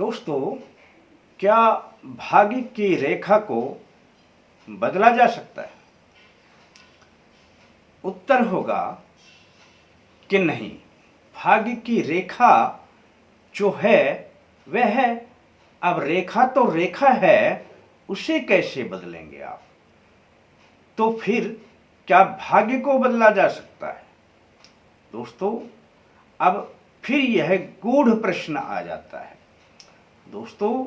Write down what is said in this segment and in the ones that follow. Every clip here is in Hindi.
दोस्तों, क्या भाग्य की रेखा को बदला जा सकता है? उत्तर होगा कि नहीं। भाग्य की रेखा जो है वह है। अब रेखा तो रेखा है, उसे कैसे बदलेंगे आप? तो फिर क्या भाग्य को बदला जा सकता है? दोस्तों, अब फिर यह गूढ़ प्रश्न आ जाता है। दोस्तों,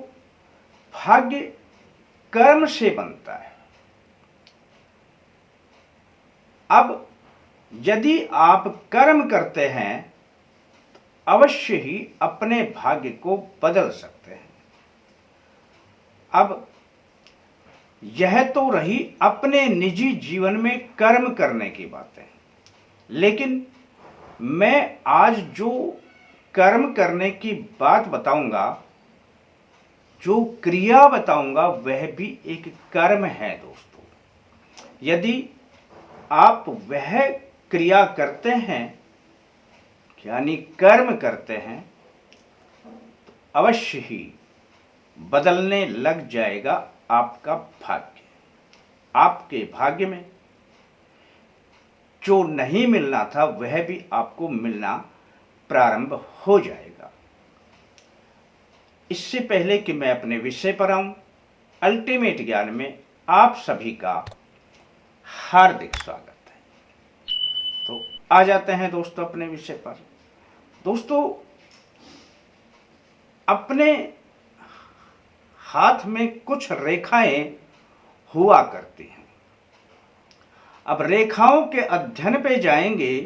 भाग्य कर्म से बनता है। अब यदि आप कर्म करते हैं तो अवश्य ही अपने भाग्य को बदल सकते हैं। अब यह तो रही अपने निजी जीवन में कर्म करने की बातें, लेकिन मैं आज जो कर्म करने की बात बताऊंगा, जो क्रिया बताऊंगा, वह भी एक कर्म है दोस्तों। यदि आप वह क्रिया करते हैं, यानी कर्म करते हैं, तो अवश्य ही बदलने लग जाएगा आपका भाग्य। आपके भाग्य में जो नहीं मिलना था वह भी आपको मिलना प्रारंभ हो जाएगा। इससे पहले कि मैं अपने विषय पर आऊं, अल्टीमेट ज्ञान में आप सभी का हार्दिक स्वागत है। तो आ जाते हैं दोस्तों अपने विषय पर। दोस्तों, अपने हाथ में कुछ रेखाएं हुआ करती हैं। अब रेखाओं के अध्ययन पे जाएंगे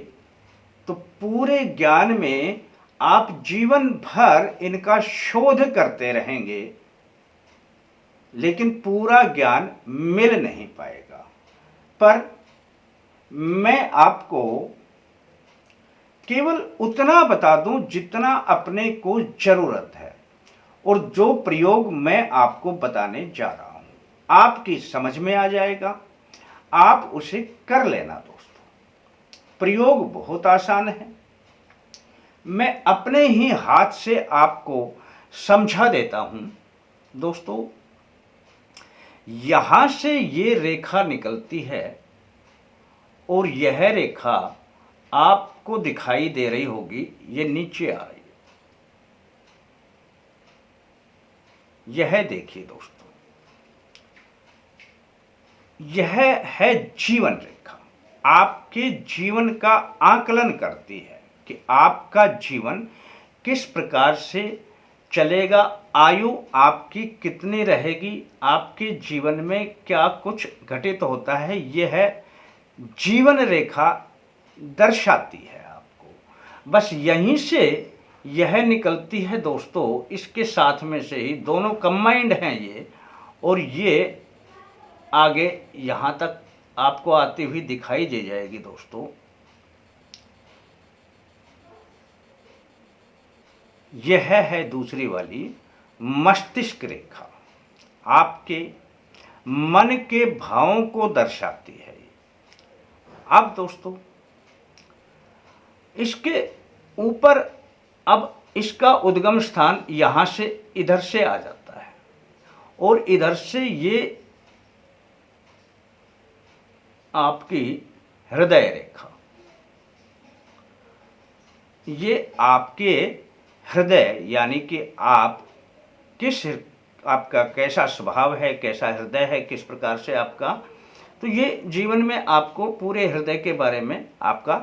तो पूरे ज्ञान में आप जीवन भर इनका शोध करते रहेंगे, लेकिन पूरा ज्ञान मिल नहीं पाएगा। पर मैं आपको केवल उतना बता दूं जितना अपने को जरूरत है, और जो प्रयोग मैं आपको बताने जा रहा हूं आपकी समझ में आ जाएगा। आप उसे कर लेना दोस्तों। प्रयोग बहुत आसान है। मैं अपने ही हाथ से आपको समझा देता हूं। दोस्तों, यहां से ये रेखा निकलती है और यह रेखा आपको दिखाई दे रही होगी, ये नीचे आ रही है। यह देखिए दोस्तों, यह है जीवन रेखा। आपके जीवन का आकलन करती है कि आपका जीवन किस प्रकार से चलेगा, आयु आपकी कितनी रहेगी, आपके जीवन में क्या कुछ घटित होता है। यह जीवन रेखा दर्शाती है आपको। बस यहीं से यह निकलती है दोस्तों। इसके साथ में से ही दोनों कंबाइंड हैं ये, और ये आगे यहां तक आपको आती हुई दिखाई दे जाएगी दोस्तों। यह है दूसरी वाली मस्तिष्क रेखा, आपके मन के भावों को दर्शाती है। अब दोस्तों, इसके ऊपर अब इसका उद्गम स्थान यहां से इधर से आ जाता है, और इधर से ये आपकी हृदय रेखा, ये आपके हृदय, यानी कि आप किस, आपका कैसा स्वभाव है, कैसा हृदय है, किस प्रकार से आपका, तो ये जीवन में आपको पूरे हृदय के बारे में आपका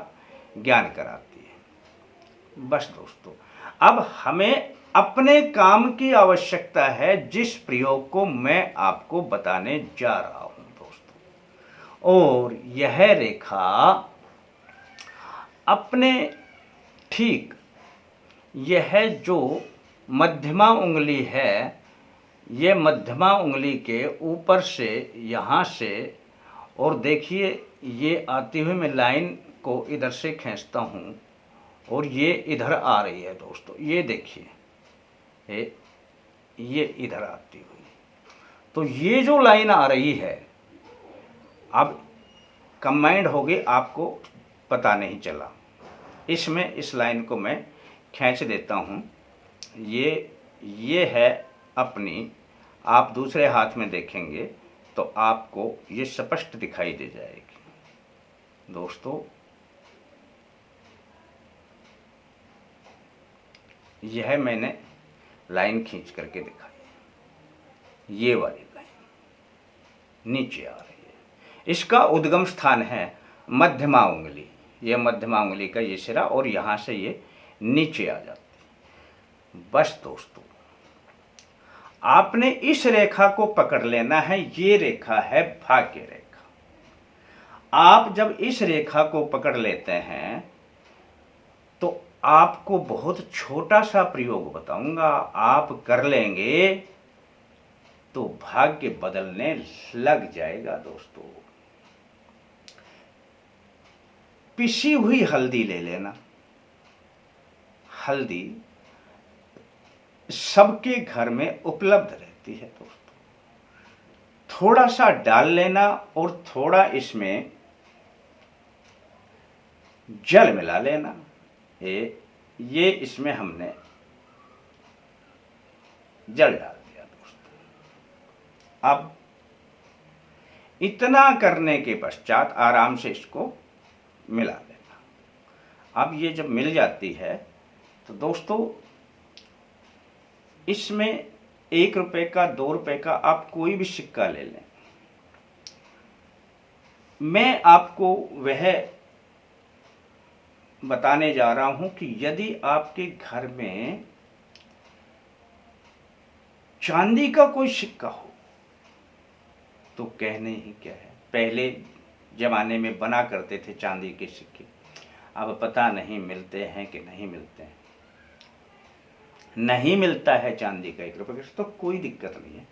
ज्ञान कराती है। बस दोस्तों, अब हमें अपने काम की आवश्यकता है, जिस प्रयोग को मैं आपको बताने जा रहा हूं दोस्तों। और यह रेखा अपने ठीक, यह जो मध्यमा उंगली है, ये मध्यमा उंगली के ऊपर से यहाँ से, और देखिए ये आती हुई मैं लाइन को इधर से खींचता हूँ और ये इधर आ रही है दोस्तों। ये देखिए ये इधर आती हुई, तो ये जो लाइन आ रही है अब कंबाइंड हो गई, आपको पता नहीं चला। इसमें इस लाइन को मैं खींच देता हूँ। ये ये है अपनी, आप दूसरे हाथ में देखेंगे तो आपको ये स्पष्ट दिखाई दे जाएगी। दोस्तों, यह मैंने लाइन खींच करके दिखाई, ये वाली लाइन नीचे आ रही है। इसका उद्गम स्थान है मध्यमा उंगली, ये मध्यमा उंगली का ये सिरा, और यहाँ से ये नीचे आ जाती है। बस दोस्तों, आपने इस रेखा को पकड़ लेना है। ये रेखा है भाग्य रेखा। आप जब इस रेखा को पकड़ लेते हैं तो आपको बहुत छोटा सा प्रयोग बताऊंगा, आप कर लेंगे तो भाग्य बदलने लग जाएगा। दोस्तों, पिसी हुई हल्दी ले लेना। हल्दी सबके घर में उपलब्ध रहती है दोस्तों। थोड़ा सा डाल लेना और थोड़ा इसमें जल मिला लेना। ये इसमें हमने जल डाल दिया दोस्तों। अब इतना करने के पश्चात आराम से इसको मिला लेना। अब ये जब मिल जाती है तो दोस्तों, इसमें 1 रुपए का, 2 रुपए का आप कोई भी सिक्का ले लें। मैं आपको वह बताने जा रहा हूं कि यदि आपके घर में चांदी का कोई सिक्का हो तो कहने ही क्या है। पहले जमाने में बना करते थे चांदी के सिक्के, अब पता नहीं मिलते हैं कि नहीं मिलते हैं। नहीं मिलता है चांदी का 1 रुपए का तो कोई दिक्कत नहीं है,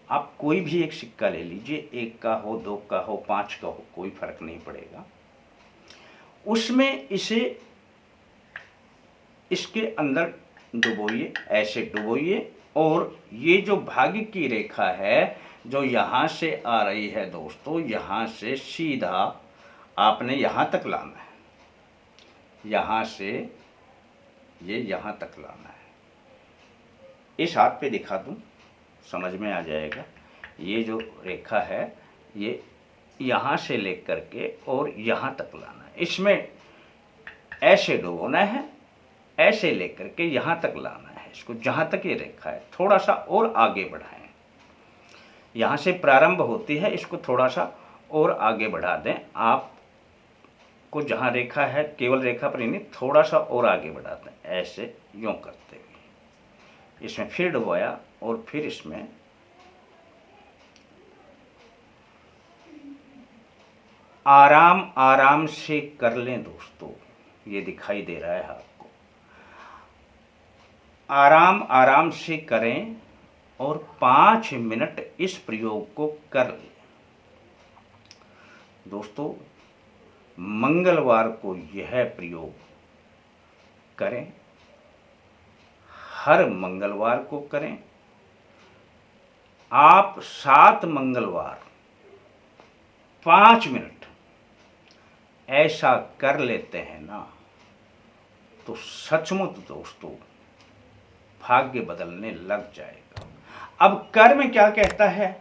आप कोई भी एक सिक्का ले लीजिए। 1 का हो, 2 का हो, 5 का हो, कोई फर्क नहीं पड़ेगा। उसमें इसे इसके अंदर डुबोइए, ऐसे डुबोइए, और ये जो भाग्य की रेखा है जो यहाँ से आ रही है दोस्तों, यहाँ से सीधा आपने यहाँ तक लाना है। यहाँ से ये यहाँ तक लाना है। इस हाथ पे दिखा दूं, समझ में आ जाएगा। ये जो रेखा है ये यहाँ से लेकर के और यहाँ तक लाना है। इसमें ऐसे डुबोना है, ऐसे लेकर के यहाँ तक लाना है इसको, जहाँ तक ये रेखा है। थोड़ा सा और आगे बढ़ाएं, यहाँ से प्रारंभ होती है, इसको थोड़ा सा और आगे बढ़ा दें। आपको जहाँ रेखा है, केवल रेखा पर ही नहीं, थोड़ा सा और आगे बढ़ा दें, ऐसे यूँ करते हुए इसमें फिर डुबोया और फिर इसमें आराम आराम से कर लें दोस्तों। ये दिखाई दे रहा है आपको, आराम आराम से करें और 5 मिनट इस प्रयोग को कर लें दोस्तों। मंगलवार को यह प्रयोग करें, हर मंगलवार को करें। आप 7 मंगलवार 5 मिनट ऐसा कर लेते हैं ना, तो सचमुच दोस्तों भाग्य बदलने लग जाएगा। अब कर्म क्या कहता है?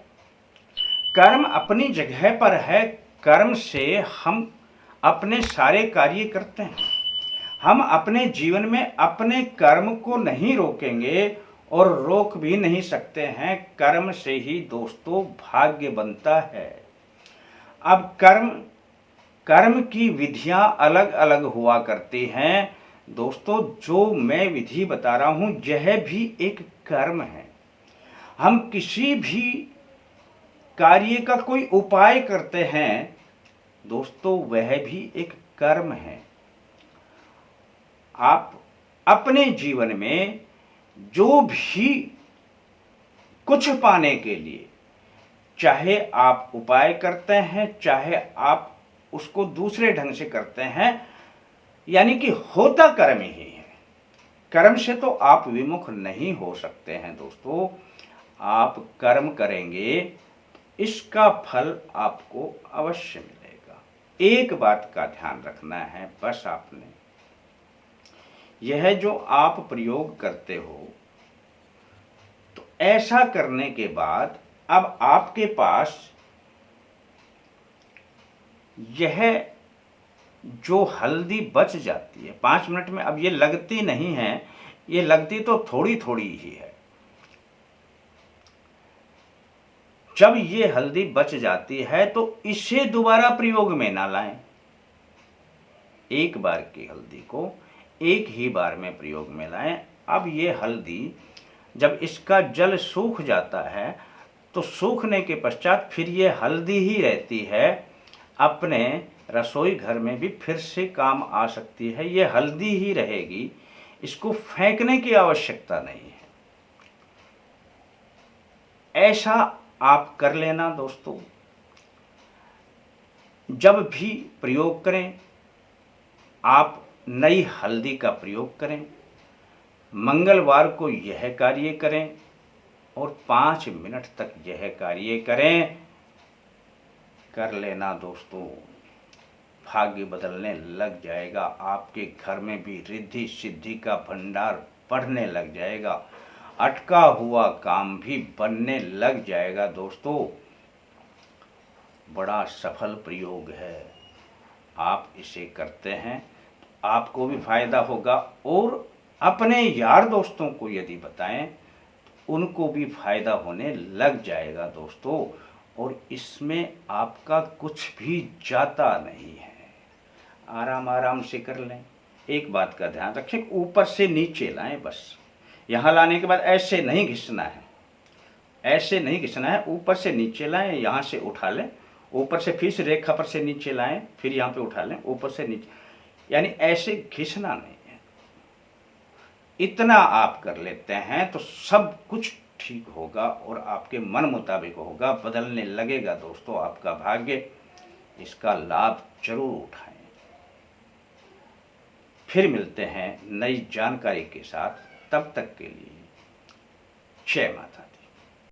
कर्म अपनी जगह पर है। कर्म से हम अपने सारे कार्य करते हैं। हम अपने जीवन में अपने कर्म को नहीं रोकेंगे और रोक भी नहीं सकते हैं। कर्म से ही दोस्तों भाग्य बनता है। अब कर्म की विधियां अलग अलग हुआ करती हैं दोस्तों। जो मैं विधि बता रहा हूं यह भी एक कर्म है। हम किसी भी कार्य का कोई उपाय करते हैं दोस्तों, वह भी एक कर्म है। आप अपने जीवन में जो भी कुछ पाने के लिए, चाहे आप उपाय करते हैं, चाहे आप उसको दूसरे ढंग से करते हैं, यानी कि होता कर्म ही है। कर्म से तो आप विमुख नहीं हो सकते हैं दोस्तों। आप कर्म करेंगे, इसका फल आपको अवश्य मिलेगा। एक बात का ध्यान रखना है बस आपने, यह जो आप प्रयोग करते हो ऐसा करने के बाद अब आपके पास यह जो हल्दी बच जाती है 5 मिनट में, अब ये लगती नहीं है, ये लगती तो थोड़ी थोड़ी ही है। जब ये हल्दी बच जाती है तो इसे दोबारा प्रयोग में ना लाएं। एक बार की हल्दी को एक ही बार में प्रयोग में लाएं। अब ये हल्दी जब इसका जल सूख जाता है तो सूखने के पश्चात फिर ये हल्दी ही रहती है, अपने रसोई घर में भी फिर से काम आ सकती है। ये हल्दी ही रहेगी, इसको फेंकने की आवश्यकता नहीं है। ऐसा आप कर लेना दोस्तों। जब भी प्रयोग करें आप नई हल्दी का प्रयोग करें, मंगलवार को यह कार्य करें और 5 मिनट तक यह कार्य करें। कर लेना दोस्तों, भाग्य बदलने लग जाएगा। आपके घर में भी रिद्धि सिद्धि का भंडार बढ़ने लग जाएगा। अटका हुआ काम भी बनने लग जाएगा दोस्तों। बड़ा सफल प्रयोग है। आप इसे करते हैं आपको भी फायदा होगा और अपने यार दोस्तों को यदि बताएं उनको भी फायदा होने लग जाएगा दोस्तों। और इसमें आपका कुछ भी जाता नहीं है। आराम आराम से कर लें। एक बात का ध्यान रखें, ऊपर से नीचे लाएं बस। यहाँ लाने के बाद ऐसे नहीं घिसना है, ऐसे नहीं घिसना है, ऊपर से नीचे लाएं, यहाँ से उठा लें, ऊपर से फिर से रेखा पर से नीचे लाएं, फिर यहाँ पे उठा लें, ऊपर से नीचे, यानी ऐसे घिसना नहीं है। इतना आप कर लेते हैं तो सब कुछ ठीक होगा और आपके मन मुताबिक होगा, बदलने लगेगा दोस्तों आपका भाग्य। इसका लाभ जरूर उठाएं। फिर मिलते हैं नई जानकारी के साथ, तब तक के लिए जय माता दी।